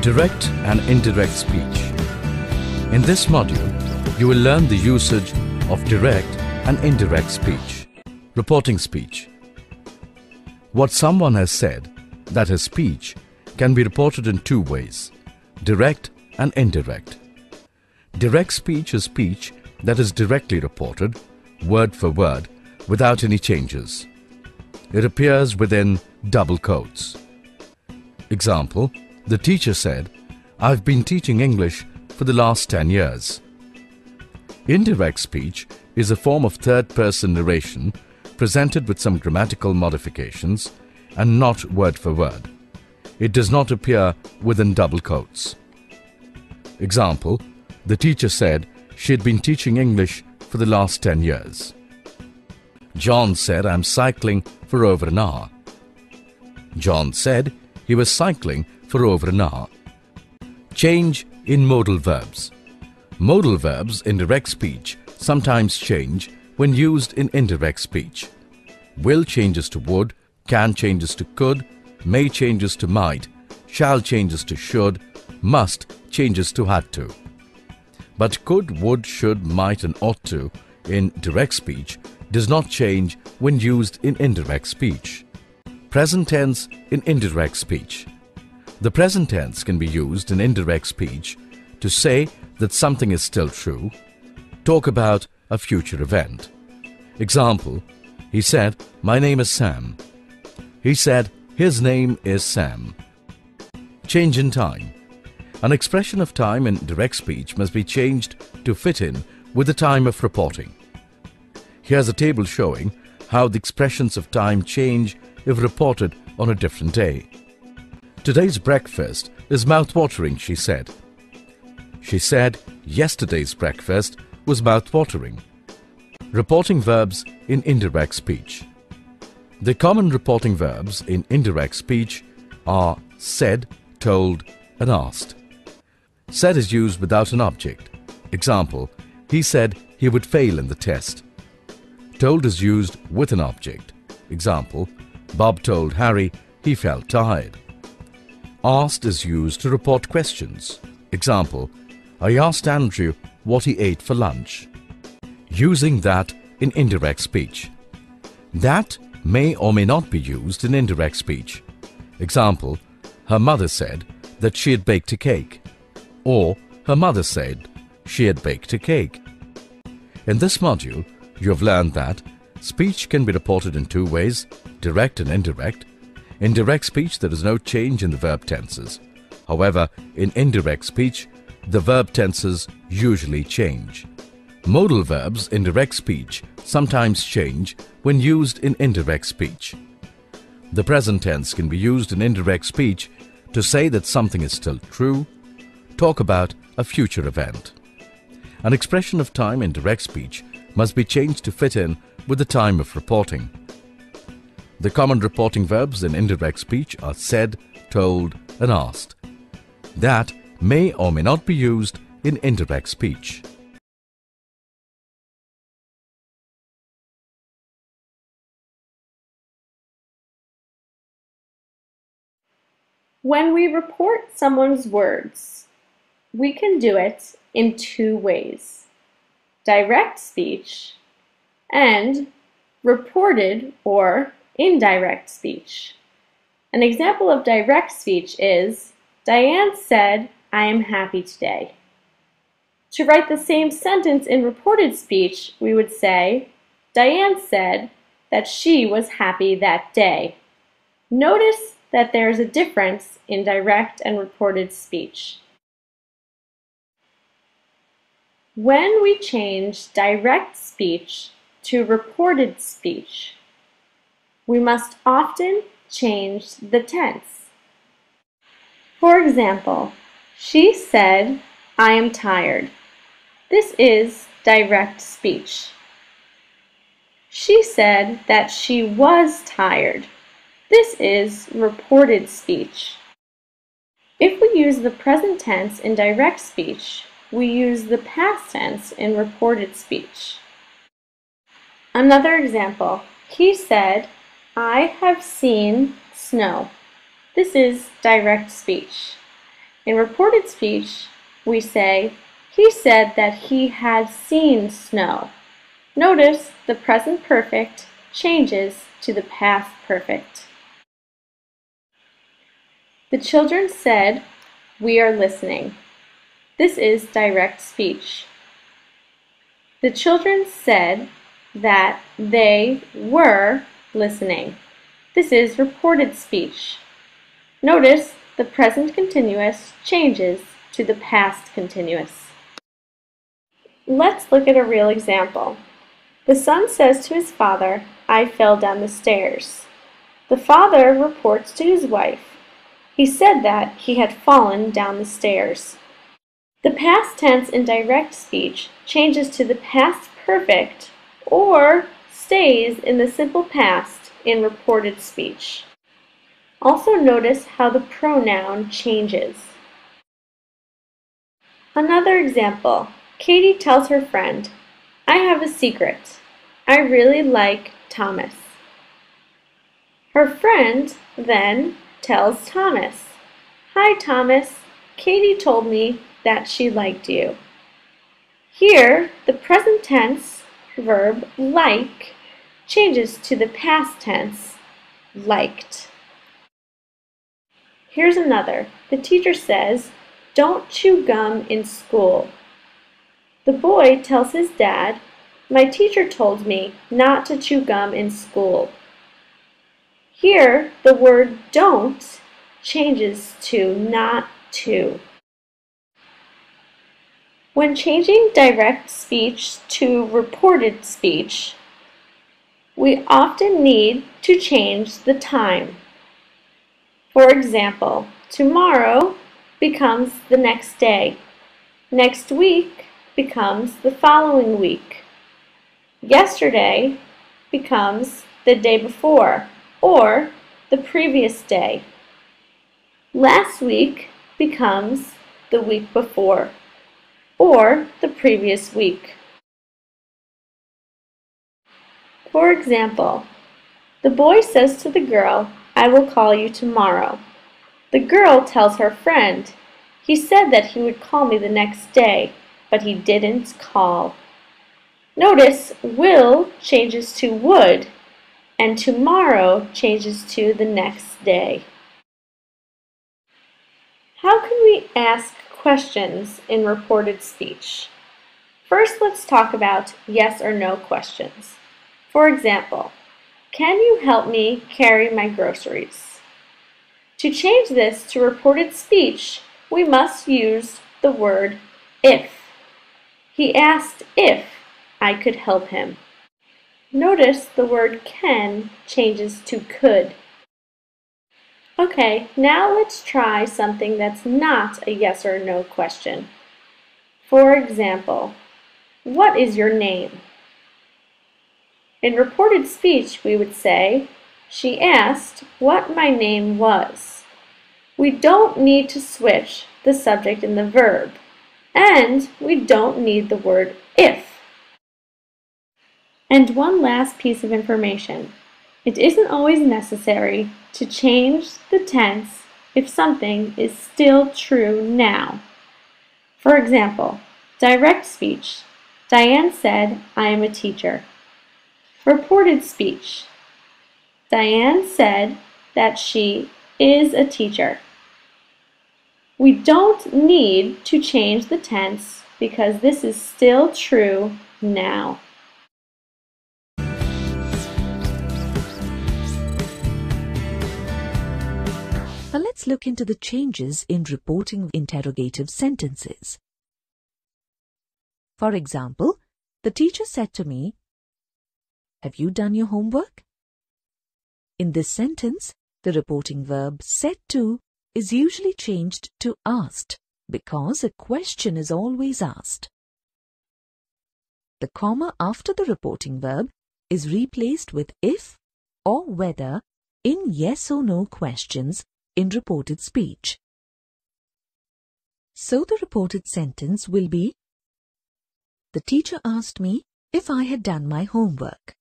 Direct and indirect speech. In this module, you will learn the usage of direct and indirect speech. Reporting speech. What someone has said, that is speech, can be reported in two ways, direct and indirect. Direct speech is speech that is directly reported, word for word, without any changes. It appears within double quotes. Example, the teacher said, "I've been teaching English for the last 10 years. Indirect speech is a form of third-person narration presented with some grammatical modifications and not word for word. It does not appear within double quotes. Example, the teacher said she had been teaching English for the last 10 years. John said, "I'm cycling for over an hour." John said he was cycling for over an hour. Change in modal verbs. Modal verbs in direct speech sometimes change when used in indirect speech. Will changes to would, can changes to could, may changes to might, shall changes to should, must changes to had to. But could, would, should, might and ought to in direct speech does not change when used in indirect speech. Present tense in indirect speech. The present tense can be used in indirect speech to say that something is still true, talk about a future event. Example, he said, "My name is Sam." He said, "His name is Sam." Change in time. An expression of time in direct speech must be changed to fit in with the time of reporting. Here's a table showing how the expressions of time change if reported on a different day. "Today's breakfast is mouth-watering," she said. She said, "Yesterday's breakfast was mouth-watering." Reporting verbs in indirect speech. The common reporting verbs in indirect speech are said, told, and asked. Said is used without an object. Example, he said he would fail in the test. Told is used with an object. Example, Bob told Harry he felt tired. Asked is used to report questions. Example, I asked Andrew what he ate for lunch. Using that in indirect speech. That may or may not be used in indirect speech. Example, her mother said that she had baked a cake. Or her mother said she had baked a cake. In this module, you have learned that speech can be reported in two ways, direct and indirect. In direct speech, there is no change in the verb tenses. However, in indirect speech, the verb tenses usually change. Modal verbs in direct speech sometimes change when used in indirect speech. The present tense can be used in indirect speech to say that something is still true, talk about a future event. An expression of time in direct speech must be changed to fit in with the time of reporting. The common reporting verbs in indirect speech are said, told, and asked. That may or may not be used in indirect speech. When we report someone's words, we can do it in two ways, direct speech and reported or indirect speech. An example of direct speech is, Diane said, "I am happy today." To write the same sentence in reported speech, we would say, Diane said that she was happy that day. Notice that there is a difference in direct and reported speech. When we change direct speech to reported speech, we must often change the tense. For example, she said, "I am tired." This is direct speech. She said that she was tired. This is reported speech. If we use the present tense in direct speech, we use the past tense in reported speech. Another example, he said, "I have seen snow." This is direct speech. In reported speech, we say, he said that he had seen snow. Notice the present perfect changes to the past perfect. The children said, we are listening. This is direct speech. The children said that they were listening. This is reported speech. Notice the present continuous changes to the past continuous. Let's look at a real example. The son says to his father, I fell down the stairs. The father reports to his wife. He said that he had fallen down the stairs. The past tense in direct speech changes to the past perfect or stays in the simple past in reported speech. Also notice how the pronoun changes. Another example, Katie tells her friend, I have a secret. I really like Thomas. Her friend then tells Thomas, Hi Thomas, Katie told me that she liked you. Here, the present tense verb like changes to the past tense liked. Here's another. The teacher says, Don't chew gum in school. The boy tells his dad, My teacher told me not to chew gum in school. Here, the word don't changes to not to. When changing direct speech to reported speech, we often need to change the time. For example, tomorrow becomes the next day. Next week becomes the following week. Yesterday becomes the day before or the previous day. Last week becomes the week before or the previous week. For example, the boy says to the girl, I will call you tomorrow. The girl tells her friend, he said that he would call me the next day, but he didn't call. Notice will changes to would, and tomorrow changes to the next day. How can we ask questions in reported speech? First, let's talk about yes or no questions. For example, can you help me carry my groceries? To change this to reported speech, we must use the word if. He asked if I could help him. Notice the word can changes to could. Okay, now let's try something that's not a yes or no question. For example, what is your name? In reported speech, we would say, she asked what my name was. We don't need to switch the subject and the verb, and we don't need the word if. And one last piece of information. It isn't always necessary to change the tense if something is still true now. For example, direct speech. Diane said, I am a teacher. Reported speech. Diane said that she is a teacher. We don't need to change the tense because this is still true now. Now let's look into the changes in reporting interrogative sentences. For example, the teacher said to me, Have you done your homework? In this sentence, the reporting verb said to is usually changed to asked because a question is always asked. The comma after the reporting verb is replaced with if or whether in yes or no questions in reported speech. So the reported sentence will be, The teacher asked me if I had done my homework.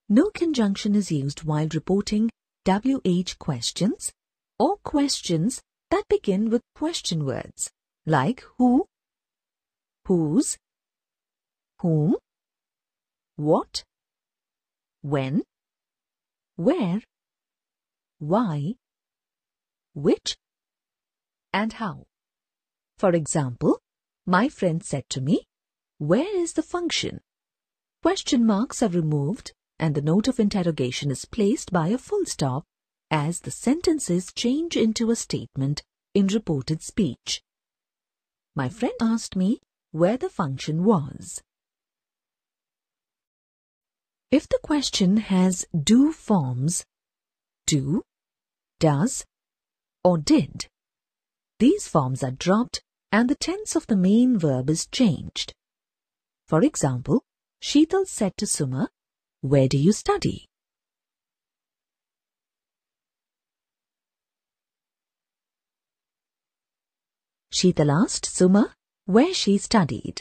No conjunction is used while reporting WH questions or questions that begin with question words like who, whose, whom, what, when, where, why, which, and how. For example, my friend said to me, "Where is the function?" Question marks are removed and the note of interrogation is placed by a full stop as the sentences change into a statement in reported speech. My friend asked me where the function was. If the question has do forms, do, does, or did, these forms are dropped and the tense of the main verb is changed. For example, Sheetal said to Suma, "Where do you study?" Sheetal asked Suma where she studied.